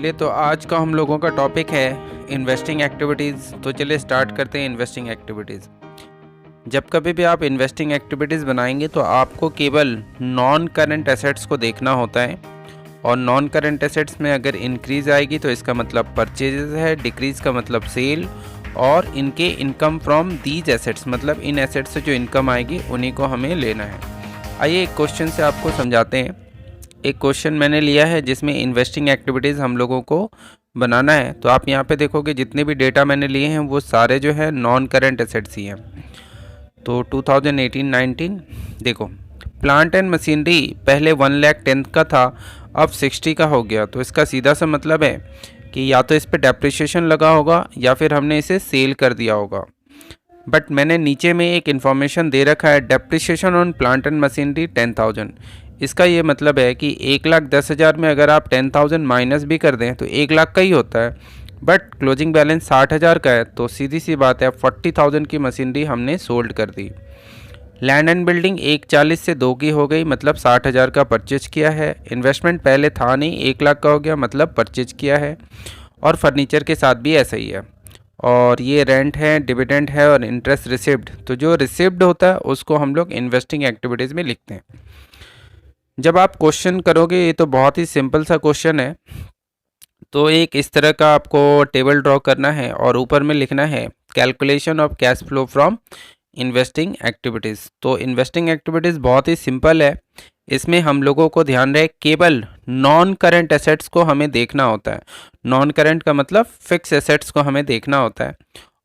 चलिए, तो आज का हम लोगों का टॉपिक है इन्वेस्टिंग एक्टिविटीज़। तो चलिए स्टार्ट करते हैं इन्वेस्टिंग एक्टिविटीज़। जब कभी भी आप इन्वेस्टिंग एक्टिविटीज़ बनाएंगे तो आपको केवल नॉन करंट एसेट्स को देखना होता है, और नॉन करंट एसेट्स में अगर इंक्रीज़ आएगी तो इसका मतलब परचेजेस है, डिक्रीज़ का मतलब सेल, और इनके इनकम फ्रॉम दीज एसेट्स मतलब इन एसेट्स से जो इनकम आएगी उन्हीं को हमें लेना है। आइए एक क्वेश्चन से आपको समझाते हैं। एक क्वेश्चन मैंने लिया है जिसमें इन्वेस्टिंग एक्टिविटीज़ हम लोगों को बनाना है। तो आप यहाँ पे देखोगे जितने भी डेटा मैंने लिए हैं वो सारे जो है नॉन करंट एसेट्स ही हैं। तो 2018-19 देखो, प्लांट एंड मशीनरी पहले 1,10,000 का था, अब 60 का हो गया। तो इसका सीधा सा मतलब है कि या तो इस पर डेप्रिसिएशन लगा होगा या फिर हमने इसे सेल कर दिया होगा। बट मैंने नीचे में एक इन्फॉर्मेशन दे रखा है, depreciation on plant and machinery 10,000। इसका ये मतलब है कि 1,10,000 में अगर आप 10,000 माइनस भी कर दें तो 1,00,000 का ही होता है, बट क्लोजिंग बैलेंस 60,000 का है। तो सीधी सी बात है 40,000 की मशीनरी हमने सोल्ड कर दी। लैंड एंड बिल्डिंग 1,40 से 2 की हो गई, मतलब 60,000 का परचेज किया है। इन्वेस्टमेंट पहले था नहीं, 1,00,000 का हो गया, मतलब परचेज किया है। और फर्नीचर के साथ भी ऐसा ही है। और ये रेंट है, डिविडेंड है और इंटरेस्ट रिसिव्ड। तो जो रिसिव्ड होता है उसको हम लोग इन्वेस्टिंग एक्टिविटीज़ में लिखते हैं। जब आप क्वेश्चन करोगे, ये तो बहुत ही सिंपल सा क्वेश्चन है। तो एक इस तरह का आपको टेबल ड्रॉ करना है और ऊपर में लिखना है calculation of cash flow from investing activities. तो इन्वेस्टिंग एक्टिविटीज़ बहुत ही सिंपल है। इसमें हम लोगों को ध्यान रहे केवल नॉन करंट एसेट्स को हमें देखना होता है। नॉन करंट का मतलब फिक्स एसेट्स को हमें देखना होता है।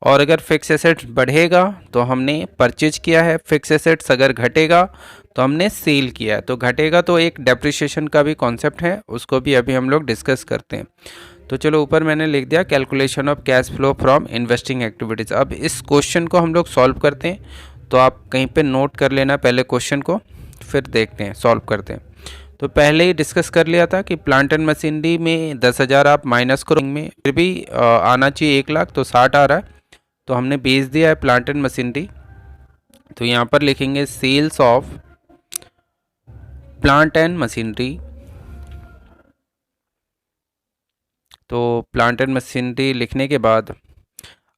और अगर फिक्स एसेट्स बढ़ेगा तो हमने परचेज किया है, फिक्स एसेट्स अगर घटेगा तो हमने सेल किया है। तो घटेगा तो एक डेप्रिसिएशन का भी कॉन्सेप्ट है, उसको भी अभी हम लोग डिस्कस करते हैं। तो चलो ऊपर मैंने लिख दिया calculation of cash flow from investing activities. अब इस क्वेश्चन को हम लोग सॉल्व करते हैं। तो आप कहीं पे नोट कर लेना पहले क्वेश्चन को, फिर देखते हैं सॉल्व करते हैं। तो पहले ही डिस्कस कर लिया था कि प्लांट एंड मशीनरी में 10,000 आप माइनस करो, में फिर भी आना चाहिए 1,00,000, तो 60 आ रहा है। तो हमने बेच दिया है प्लांट एंड मशीनरी। तो यहाँ पर लिखेंगे sales of plant and machinery. तो प्लांट एंड मशीनरी लिखने के बाद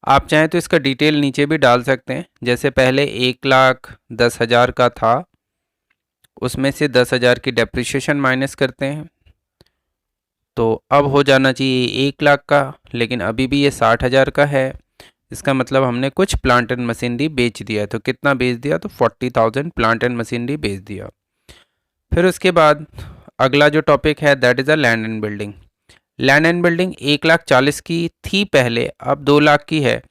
आप चाहें तो इसका डिटेल नीचे भी डाल सकते हैं। जैसे पहले 1,10,000 का था, उसमें से 10,000 की डेप्रिसिएशन माइनस करते हैं, तो अब हो जाना चाहिए 1,00,000 का, लेकिन अभी भी ये 60,000 का है। इसका मतलब हमने कुछ प्लांट एंड मशीनरी बेच दिया है। तो कितना बेच दिया? तो 40,000 प्लांट एंड मशीनरी बेच दिया। फिर उसके बाद अगला जो टॉपिक है that is a land and building. Land and building 1,40,000 की थी पहले, अब 2,00,000 की है।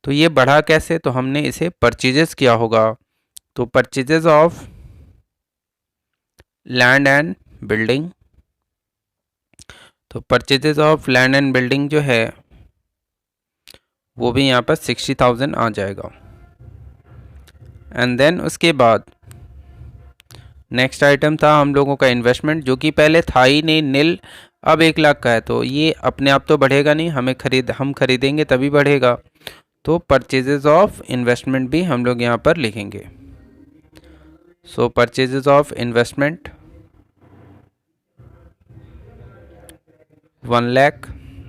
तो ये बढ़ा कैसे? तो हमने इसे परचेजेस किया होगा। तो purchases of land and building, तो purchases of land and building जो है वो भी यहाँ पर 60,000 आ जाएगा। एंड देन उसके बाद नेक्स्ट आइटम था हम लोगों का इन्वेस्टमेंट, जो कि पहले था ही नहीं, नील, अब 1,00,000 का है। तो ये अपने आप तो बढ़ेगा नहीं, हम खरीदेंगे तभी बढ़ेगा। तो परचेजेस ऑफ इन्वेस्टमेंट भी हम लोग यहाँ पर लिखेंगे। सो परचेजेस ऑफ इन्वेस्टमेंट 1,00,000।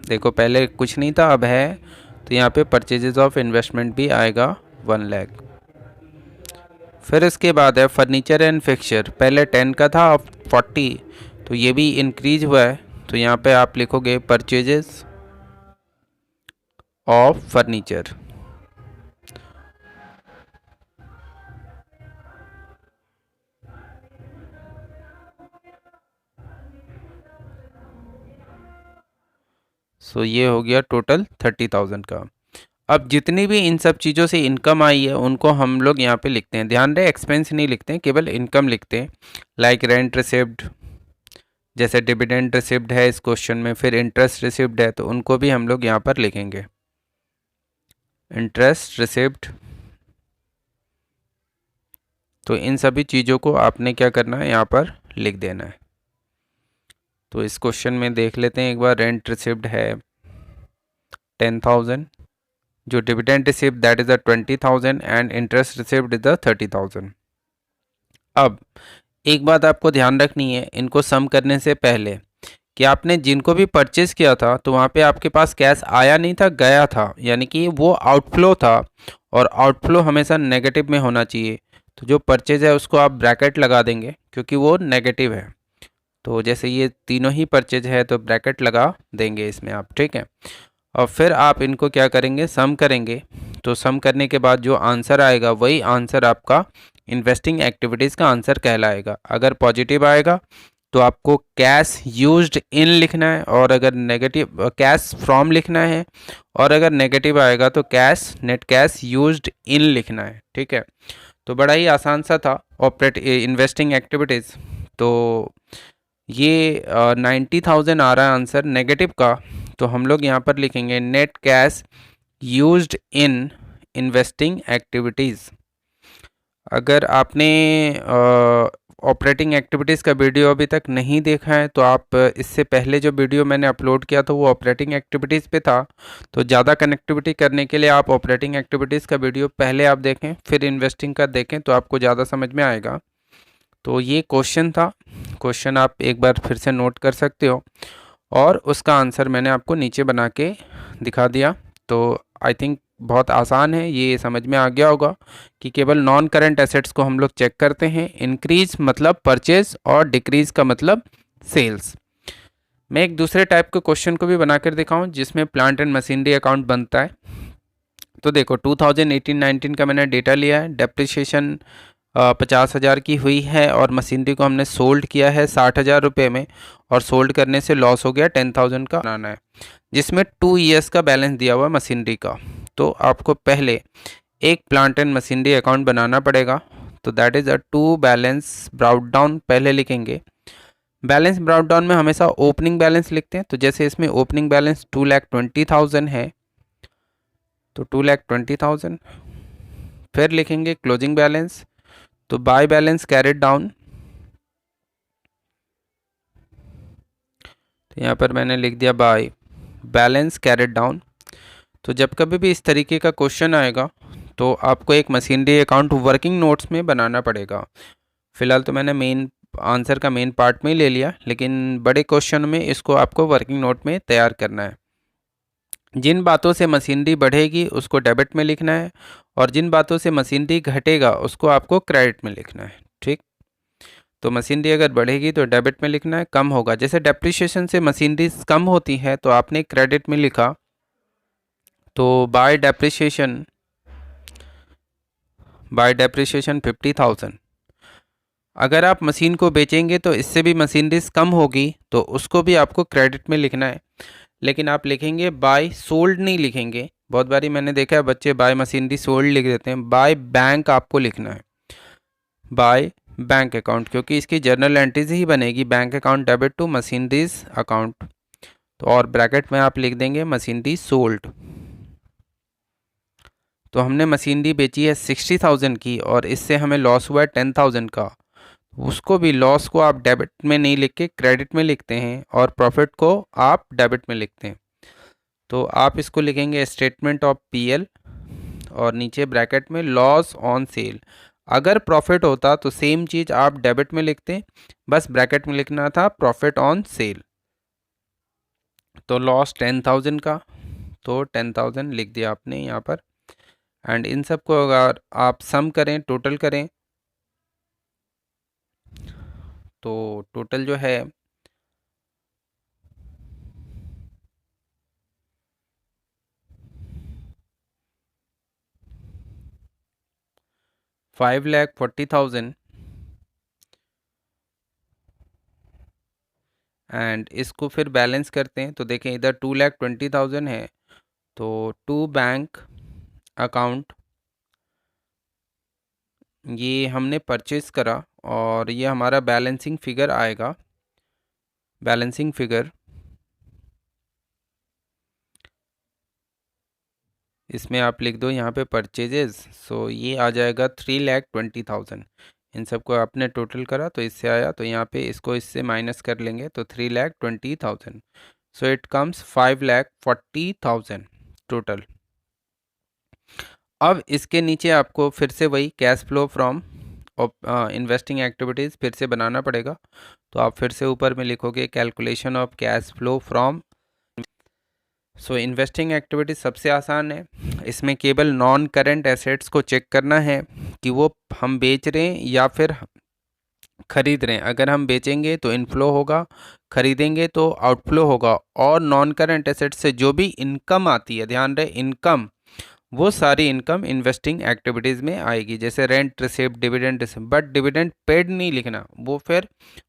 देखो पहले कुछ नहीं था, अब है, तो यहाँ पे परचेजेस ऑफ इन्वेस्टमेंट भी आएगा 1,00,000। फिर इसके बाद है फर्नीचर एंड फिक्सचर। पहले 10 का था, अब 40, तो ये भी इंक्रीज हुआ है। तो यहाँ पे आप लिखोगे परचेजेस ऑफ फर्नीचर। सो ये हो गया टोटल 30,000 का। अब जितनी भी इन सब चीज़ों से इनकम आई है उनको हम लोग यहाँ पे लिखते हैं। ध्यान रहे एक्सपेंस नहीं लिखते हैं, केवल इनकम लिखते हैं। लाइक रेंट रिसिव्ड, जैसे डिविडेंड रिसिव्ड है इस क्वेश्चन में, फिर इंटरेस्ट रिसिव्ड है, तो उनको भी हम लोग यहाँ पर लिखेंगे इंटरेस्ट रिसिव्ड। तो इन सभी चीज़ों को आपने क्या करना है, यहाँ पर लिख देना है। तो इस क्वेश्चन में देख लेते हैं एक बार। रेंट रिसिव्ड है 10,000, जो dividend received that is 20,000 and interest received is 30,000। अब एक बात आपको ध्यान रखनी है इनको सम करने से पहले, कि आपने जिनको भी परचेज़ किया था तो वहाँ पे आपके पास कैश आया नहीं था, गया था, यानी कि वो आउटफ्लो था और आउटफ्लो हमेशा नेगेटिव में होना चाहिए। तो जो परचेज है उसको आप ब्रैकेट लगा देंगे क्योंकि वो नेगेटिव है। तो जैसे ये तीनों ही परचेज है तो ब्रैकेट लगा देंगे इसमें आप, ठीक है। और फिर आप इनको क्या करेंगे, सम करेंगे। तो सम करने के बाद जो आंसर आएगा वही आंसर आपका इन्वेस्टिंग एक्टिविटीज़ का आंसर कहलाएगा। अगर पॉजिटिव आएगा तो आपको कैश यूज्ड इन लिखना है, और अगर नेगेटिव कैश फ्रॉम लिखना है, और अगर नेगेटिव आएगा तो cash net cash used in लिखना है, ठीक है। तो बड़ा ही आसान सा था ऑपरेट इन्वेस्टिंग एक्टिविटीज़। तो ये 90,000 आ रहा है आंसर नेगेटिव का। तो हम लोग यहाँ पर लिखेंगे net cash used in investing activities. अगर आपने ऑपरेटिंग एक्टिविटीज़ का वीडियो अभी तक नहीं देखा है तो आप इससे पहले जो वीडियो मैंने अपलोड किया था वो ऑपरेटिंग एक्टिविटीज़ पे था। तो ज़्यादा कनेक्टिविटी करने के लिए आप ऑपरेटिंग एक्टिविटीज़ का वीडियो पहले आप देखें, फिर इन्वेस्टिंग का देखें, तो आपको ज़्यादा समझ में आएगा। तो ये क्वेश्चन था, क्वेश्चन आप एक बार फिर से नोट कर सकते हो, और उसका आंसर मैंने आपको नीचे बना के दिखा दिया। तो आई थिंक बहुत आसान है, ये समझ में आ गया होगा कि केवल नॉन करंट एसेट्स को हम लोग चेक करते हैं। इंक्रीज मतलब परचेज और डिक्रीज का मतलब सेल्स। मैं एक दूसरे टाइप के क्वेश्चन को भी बनाकर दिखाऊं जिसमें प्लांट एंड मशीनरी अकाउंट बनता है। तो देखो 2018-19 का मैंने डेटा लिया है। डेप्रिसिएशन 50,000 की हुई है और मशीनरी को हमने सोल्ड किया है 60,000 रुपये में, और सोल्ड करने से लॉस हो गया 10,000 का बनाना है, जिसमें 2 ईयर्स का बैलेंस दिया हुआ है मशीनरी का। तो आपको पहले एक प्लांट एंड मशीनरी अकाउंट बनाना पड़ेगा। तो that is a to balance brought down पहले लिखेंगे। बैलेंस ब्राउट डाउन में हमेशा ओपनिंग बैलेंस लिखते हैं। तो जैसे इसमें ओपनिंग बैलेंस 2,20,000 है तो 2,20,000। फिर लिखेंगे क्लोजिंग बैलेंस। तो बाय बैलेंस कैरेड डाउन, तो यहाँ पर मैंने लिख दिया बाय बैलेंस कैरेड डाउन। तो जब कभी भी इस तरीके का क्वेश्चन आएगा तो आपको एक मशीनरी अकाउंट वर्किंग नोट्स में बनाना पड़ेगा। फिलहाल तो मैंने मेन आंसर का मेन पार्ट में ही ले लिया, लेकिन बड़े क्वेश्चन में इसको आपको वर्किंग नोट में तैयार करना है। जिन बातों से मशीनरी बढ़ेगी उसको डेबिट में लिखना है, और जिन बातों से मशीनरी घटेगा उसको आपको क्रेडिट में लिखना है, ठीक। तो मशीनरी अगर बढ़ेगी तो डेबिट में लिखना है, कम होगा जैसे डेप्रिसिएशन से मशीनरी कम होती है तो आपने क्रेडिट में लिखा। तो बाय डेप्रिसिएशन 50,000। अगर आप मशीन को बेचेंगे तो इससे भी मशीनरीज कम होगी तो उसको भी आपको क्रेडिट में लिखना है, लेकिन आप लिखेंगे बाय सोल्ड नहीं लिखेंगे। बहुत बारी मैंने देखा है बच्चे बाय मशीनरी सोल्ड लिख देते हैं। बाय बैंक आपको लिखना है, बाय बैंक अकाउंट, क्योंकि इसकी जर्नल एंट्रीज ही बनेगी bank account debit to machineries account. तो और ब्रैकेट में आप लिख देंगे मशीनरी सोल्ड। तो हमने मशीनरी बेची है 60,000 की और इससे हमें लॉस हुआ है 10,000 का। उसको भी लॉस को आप डेबिट में नहीं लिख के क्रेडिट में लिखते हैं, और प्रॉफिट को आप डेबिट में लिखते हैं। तो आप इसको लिखेंगे स्टेटमेंट ऑफ पीएल और नीचे ब्रैकेट में लॉस ऑन सेल। अगर प्रॉफिट होता तो सेम चीज़ आप डेबिट में लिखते, बस ब्रैकेट में लिखना था प्रॉफिट ऑन सेल। तो लॉस 10,000 का, तो 10,000 लिख दिया आपने यहाँ पर। एंड इन सब को अगर आप सम करें, टोटल करें, तो टोटल जो है 5,40,000। एंड इसको फिर बैलेंस करते हैं तो देखें इधर 2,20,000 है, तो टू बैंक अकाउंट ये हमने परचेज करा और ये हमारा बैलेंसिंग फिगर आएगा। बैलेंसिंग फिगर इसमें आप लिख दो यहाँ पे परचेजेस, सो ये आ जाएगा 3,20,000। इन सबको आपने टोटल करा तो इससे आया, तो यहाँ पे इसको इससे माइनस कर लेंगे तो 3,20,000। So it comes 5,40,000 total. अब इसके नीचे आपको फिर से वही cash flow from investing activities फिर से बनाना पड़ेगा। तो आप फिर से ऊपर में लिखोगे calculation of cash flow from. So investing activities सबसे आसान है। इसमें केवल नॉन करेंट एसेट्स को चेक करना है कि वो हम बेच रहे हैं या फिर खरीद रहे हैं। अगर हम बेचेंगे तो इनफ्लो होगा, खरीदेंगे तो आउटफ्लो होगा। और नॉन करेंट एसेट्स से जो भी इनकम आती है, ध्यान रहे इनकम, वो सारी इनकम इन्वेस्टिंग एक्टिविटीज़ में आएगी, जैसे rent receipt, dividend receipt. But dividend paid नहीं लिखना, वो फिर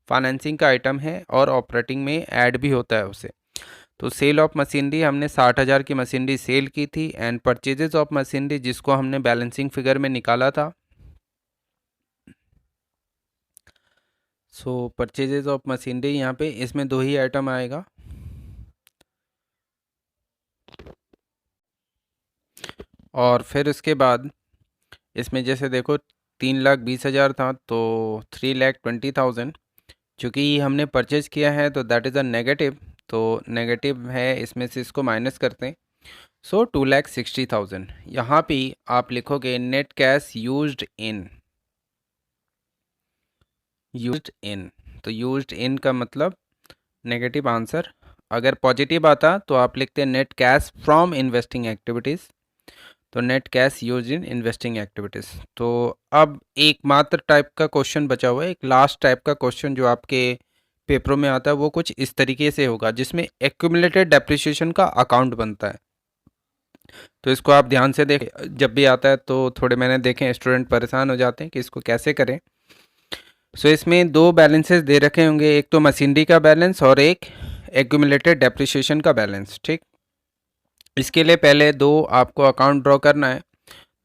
फाइनेंसिंग का आइटम है और ऑपरेटिंग में ऐड भी होता है उसे। तो सेल ऑफ मशीनरी, हमने 60,000 की मशीनरी सेल की थी। एंड परचेजेस ऑफ मशीनरी, जिसको हमने बैलेंसिंग फिगर में निकाला था। सो परचेजेस ऑफ मशीनरी यहाँ पे इसमें दो ही आइटम आएगा। और फिर उसके बाद इसमें जैसे देखो 3,20,000 था तो 3,20,000 चूँकि हमने परचेज किया है तो दैट इज़ अ नेगेटिव, तो नेगेटिव है, इसमें से इसको माइनस करते हैं। सो 2,60,000। यहाँ पे आप लिखोगे नेट कैश यूज्ड इन। तो यूज्ड इन का मतलब नेगेटिव आंसर। अगर पॉजिटिव आता तो आप लिखते हैं net cash from investing activities. तो net cash use in investing activities. तो अब एकमात्र टाइप का क्वेश्चन बचा हुआ है, एक लास्ट टाइप का क्वेश्चन जो आपके पेपरों में आता है, वो कुछ इस तरीके से होगा जिसमें एक्यूमुलेटेड डेप्रिसिएशन का अकाउंट बनता है। तो इसको आप ध्यान से देख, जब भी आता है तो थोड़े मैंने देखे स्टूडेंट परेशान हो जाते हैं कि इसको कैसे करें। सो इसमें दो बैलेंसेस दे रखे होंगे, एक तो मशीनरी का बैलेंस और एक एक्यूमुलेटेड डेप्रिसिएशन का बैलेंस। ठीक, इसके लिए पहले दो आपको अकाउंट ड्रॉ करना है।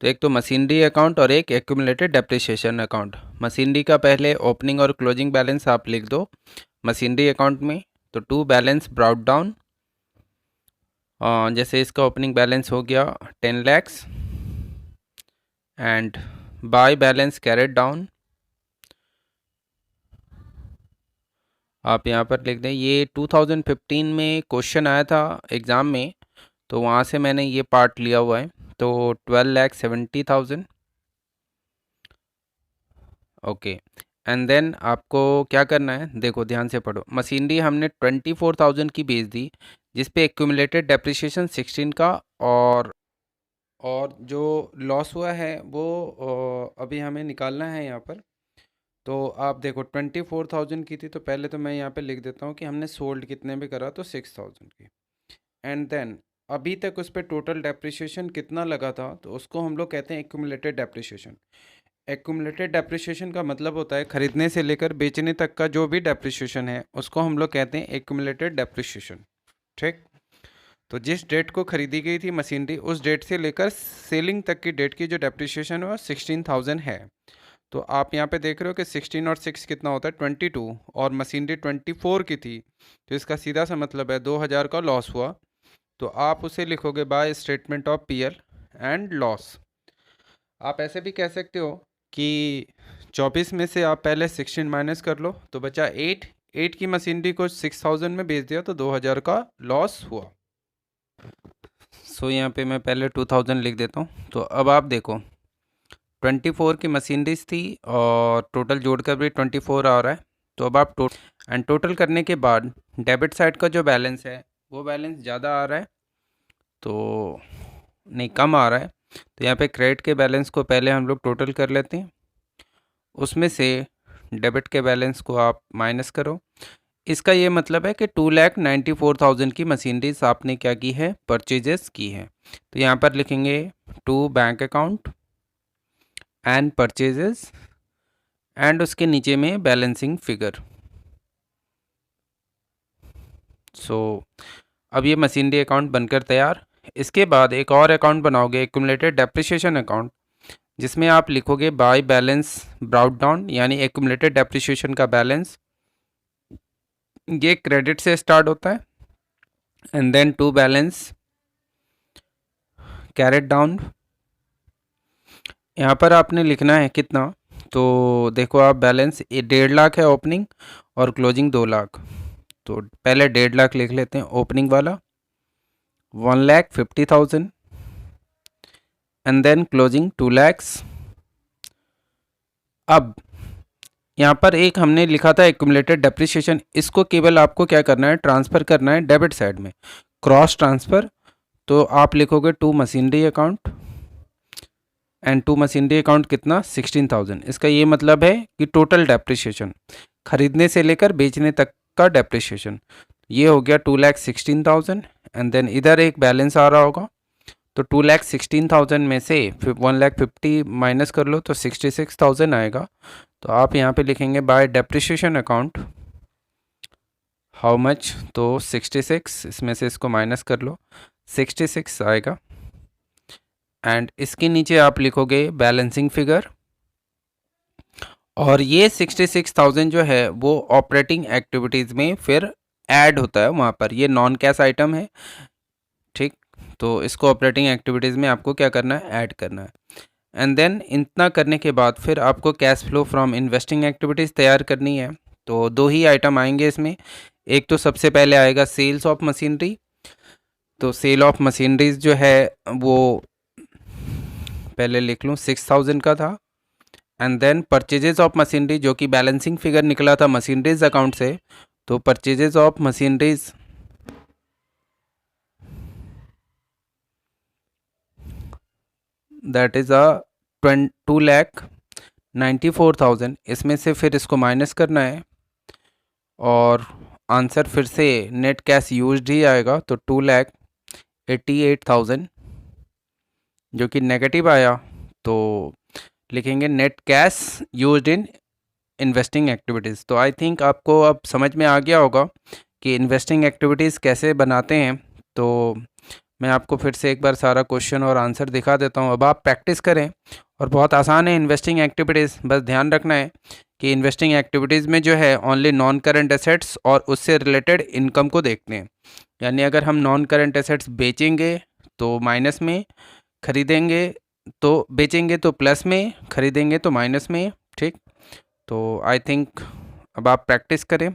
तो एक तो मशीनरी अकाउंट और एक एक्यूमुलेटेड डेप्रिसिएशन अकाउंट। मशीनरी का पहले ओपनिंग और क्लोजिंग बैलेंस आप लिख दो मशीनरी अकाउंट में। तो टू बैलेंस ब्राउट डाउन, जैसे इसका ओपनिंग बैलेंस हो गया 10 lakhs and by balance carried down आप यहाँ पर लिख दें। ये 2015 में क्वेश्चन आया था एग्ज़ाम में, तो वहाँ से मैंने ये पार्ट लिया हुआ है। तो 12,70,000। ओके, एंड देन आपको क्या करना है, देखो ध्यान से पढ़ो। मशीनरी हमने 24,000 की बेच दी, जिस पे एक्यूमुलेटेड डेप्रिसिएशन 16 का, और जो लॉस हुआ है वो अभी हमें निकालना है यहाँ पर। तो आप देखो 24,000 की थी, तो पहले तो मैं यहाँ पे लिख देता हूँ कि हमने सोल्ड कितने पे करा, तो 6,000 की। एंड देन अभी तक उस पर टोटल डेप्रिसिएशन कितना लगा था, तो उसको हम लोग कहते हैं एक्यूमुलेटेड डेप्रिसिएशन। एक्यूमुलेटेड डेप्रिसिएशन का मतलब होता है खरीदने से लेकर बेचने तक का जो भी डेप्रिसिएशन है, उसको हम लोग कहते हैं एक्यूमुलेटेड डेप्रिसिएशन। ठीक, तो जिस डेट को खरीदी गई थी मशीनरी, उस डेट से लेकर सेलिंग तक की डेट की जो डेप्रिसिएशन है वो 16,000 है। तो आप यहाँ पे देख रहे हो कि 16 और 6 कितना होता है 22, और मशीनरी 24 की थी, तो इसका सीधा सा मतलब है 2,000 का लॉस हुआ। तो आप उसे लिखोगे by statement of PL and loss. आप ऐसे भी कह सकते हो कि 24 में से आप पहले 16 माइनस कर लो तो बचा 8 की मशीनरी को 6,000 में बेच दिया तो 2,000 का लॉस हुआ। सो यहाँ पे मैं पहले 2,000 लिख देता हूँ। तो अब आप देखो 24 की मशीनरीज थी और टोटल जोड़कर भी 24 आ रहा है। तो अब आप टोटल करने के बाद डेबिट साइड का जो बैलेंस है वो बैलेंस ज़्यादा आ रहा है, तो नहीं कम आ रहा है। तो यहाँ पे क्रेडिट के बैलेंस को पहले हम लोग टोटल कर लेते हैं, उसमें से डेबिट के बैलेंस को आप माइनस करो। इसका ये मतलब है कि 2,94,000 की मशीनरीज आपने क्या की है, परचेजेस की है। तो यहाँ पर लिखेंगे to bank account and purchases and उसके नीचे में बैलेंसिंग फिगर। सो अब ये मशीनरी अकाउंट बनकर तैयार। इसके बाद एक और अकाउंट बनाओगे एक्यूमुलेटेड डेप्रिसिएशन अकाउंट, जिसमें आप लिखोगे बाय बैलेंस ब्राउट डाउन, यानी एक्यूमुलेटेड डेप्रिसिएशन का बैलेंस। ये क्रेडिट से स्टार्ट होता है and then to balance carried down. यहाँ पर आपने लिखना है कितना, तो देखो आप बैलेंस 1.5 लाख है ओपनिंग और क्लोजिंग 2 लाख। तो पहले 1.5 लाख लिख लेते हैं ओपनिंग वाला, 1,50,000 एंड देन क्लोजिंग 2 lakhs। अब यहाँ पर एक हमने लिखा था एक्यूमुलेटेड डेप्रिसिएशन, इसको केवल आपको क्या करना है, ट्रांसफ़र करना है डेबिट साइड में, क्रॉस ट्रांसफ़र। तो आप लिखोगे to machinery account, and to machinery account कितना, 16,000। इसका ये मतलब है कि टोटल डेप्रिसिएशन खरीदने से लेकर बेचने तक का डेप्रिसिएशन ये हो गया 2,16,000। एंड देन इधर एक बैलेंस आ रहा होगा, तो 2,16,000 में से 1,50,000 माइनस कर लो तो 66,000 आएगा। तो आप यहाँ पे लिखेंगे bye depreciation account how much, तो 66, इसमें से इसको माइनस कर लो 66 आएगा। एंड इसके नीचे आप लिखोगे बैलेंसिंग फिगर, और ये 66,000 जो है वो ऑपरेटिंग एक्टिविटीज़ में फिर ऐड होता है वहाँ पर, ये नॉन कैश आइटम है, ठीक। तो इसको ऑपरेटिंग एक्टिविटीज़ में आपको क्या करना है, ऐड करना है। एंड देन इतना करने के बाद फिर आपको cash flow from investing activities तैयार करनी है। तो दो ही आइटम आएंगे इसमें, एक तो सबसे पहले आएगा सेल्स ऑफ मशीनरी। तो सेल ऑफ मशीनरीज जो है वो पहले लिख लूँ 6,000 का था। And then purchases of machinery, जो कि बैलेंसिंग फिगर निकला था मशीनरीज अकाउंट से, तो purchases of machineries that is 2,94,000। इसमें से फिर इसको माइनस करना है और आंसर फिर से नेट कैश यूज्ड ही आएगा, तो 2,88,000 जो कि नेगेटिव आया। तो लिखेंगे net cash used in investing activities. तो आई थिंक आपको अब समझ में आ गया होगा कि इन्वेस्टिंग एक्टिविटीज़ कैसे बनाते हैं। तो मैं आपको फिर से एक बार सारा क्वेश्चन और आंसर दिखा देता हूँ, अब आप प्रैक्टिस करें। और बहुत आसान है इन्वेस्टिंग एक्टिविटीज़, बस ध्यान रखना है कि इन्वेस्टिंग एक्टिविटीज़ में जो है ओनली नॉन करंट एसेट्स और उससे रिलेटेड इनकम को देखते हैं। यानी अगर हम नॉन करंट एसेट्स बेचेंगे तो माइनस में, खरीदेंगे तो बेचेंगे तो प्लस में, खरीदेंगे तो माइनस में, ठीक। तो आई थिंक अब आप प्रैक्टिस करें।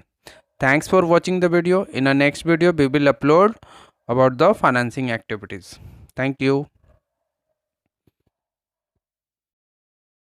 Thanks for watching the video. In a next video we will upload about the financing activities. Thank you.